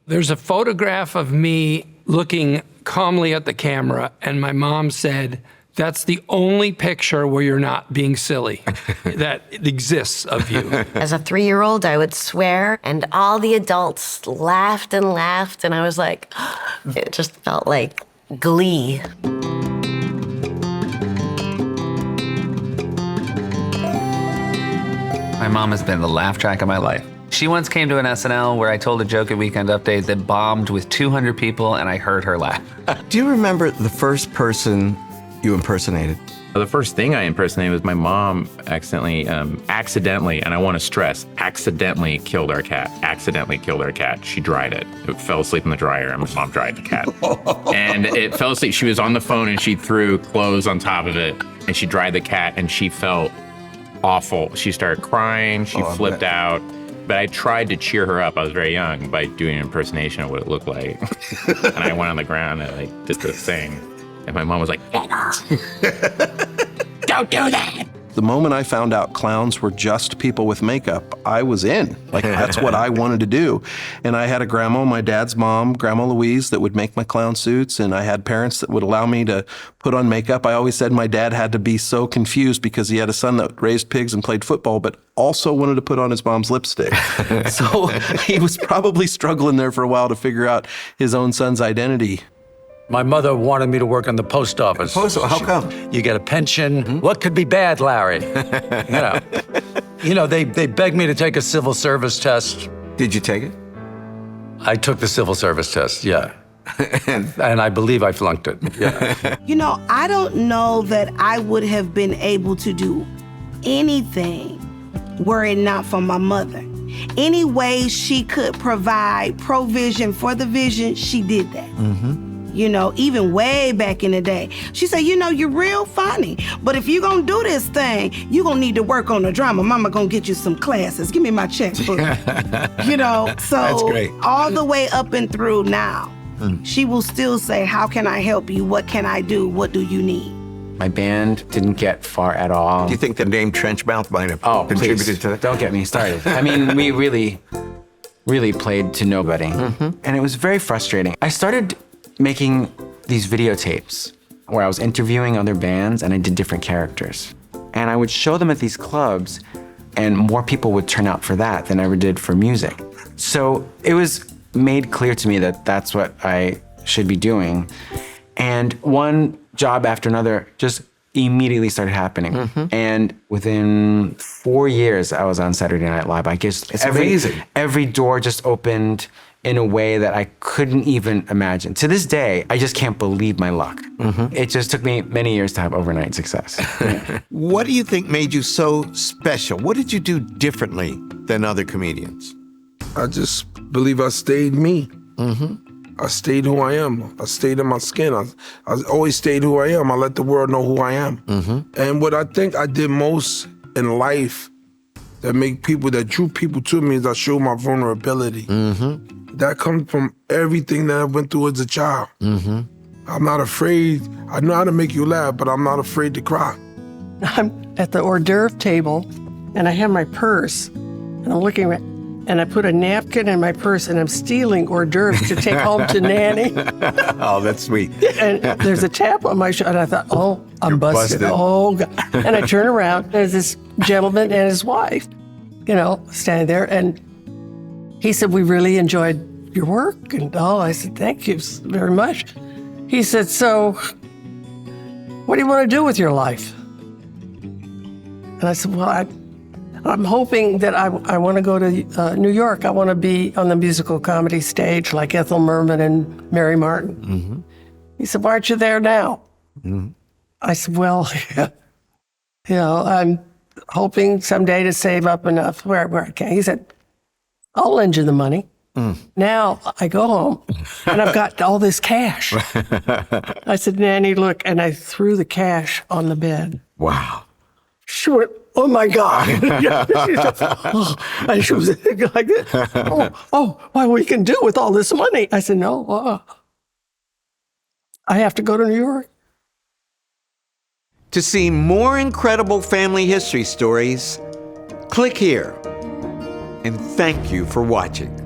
There's a photograph of me looking calmly at the camera, and my mom said, "That's the only picture where you're not being silly that exists of you." As a 3-year-old, I would swear, and all the adults laughed and laughed, and I was like, it just felt like glee. My mom has been the laugh track of my life. She once came to an SNL where I told a joke at Weekend Update that bombed with 200 people, and I heard her laugh. Do you remember the first person you impersonated? The first thing I impersonated was my mom accidentally, and I want to stress, accidentally killed our cat. Accidentally killed our cat. She dried it. It fell asleep in the dryer, and my mom dried the cat. And it fell asleep. She was on the phone, and she threw clothes on top of it, and she dried the cat, and she felt awful. She started crying. She flipped out. But I tried to cheer her up. I was very young by doing an impersonation of what it looked like. And I went on the ground and I did the thing. And my mom was like, "Don't do that." The moment I found out clowns were just people with makeup, I was in. Like, that's what I wanted to do. And I had a grandma, my dad's mom, Grandma Louise, that would make my clown suits. And I had parents that would allow me to put on makeup. I always said my dad had to be so confused because he had a son that raised pigs and played football, but also wanted to put on his mom's lipstick. So he was probably struggling there for a while to figure out his own son's identity. My mother wanted me to work in the post office. How come? You get a pension. What could be bad, Larry? They begged me to take a civil service test. Did you take it? I took the civil service test, yeah. And I believe I flunked it, yeah. I don't know that I would have been able to do anything were it not for my mother. Any way she could provide provision for the vision, she did that. Even way back in the day. She said, you're real funny, but if you're gonna do this thing, you're gonna need to work on the drama. Mama gonna get you some classes. Give me my checkbook. So That's great. All the way up and through now, she will still say, how can I help you? What can I do? What do you need? My band didn't get far at all. Do you think the name Trenchmouth might have contributed to that? Don't get me started. I mean, we really played to nobody. And it was very frustrating. I started making these videotapes where I was interviewing other bands and I did different characters. And I would show them at these clubs and more people would turn out for that than I ever did for music. So it was made clear to me that that's what I should be doing. And one job after another just immediately started happening. And within 4 years, I was on Saturday Night Live. I guess it's amazing. Every door just opened in a way that I couldn't even imagine. To this day, I just can't believe my luck. It just took me many years to have overnight success. What do you think made you so special? What did you do differently than other comedians? I just believe I stayed me. I stayed who I am. I stayed in my skin. I always stayed who I am. I let the world know who I am. And what I think I did most in life that drew people to me is I showed my vulnerability. That comes from everything that I went through as a child. I'm not afraid. I know how to make you laugh, but I'm not afraid to cry. I'm at the hors d'oeuvre table, and I have my purse, and I'm looking at, and I put a napkin in my purse, and I'm stealing hors d'oeuvres to take home to Nanny. Oh, that's sweet. And there's a tap on my shoulder, and I thought, oh, I'm busted. Oh, God. And I turn around, and there's this gentleman and his wife, standing there, and he said, we really enjoyed your work. And I said, thank you very much. He said, so what do you want to do with your life? And I said, well, I'm hoping that I want to go to New York. I want to be on the musical comedy stage like Ethel Merman and Mary Martin. He said, why aren't you there now? I said, well, I'm hoping someday to save up enough where I can. He said, I'll lend you the money. Now I go home and I've got all this cash. I said, Nanny, look, and I threw the cash on the bed. Wow. She went, oh my God. And she was like this. What we can do with all this money? I said, no, I have to go to New York. To see more incredible family history stories, click here. And thank you for watching.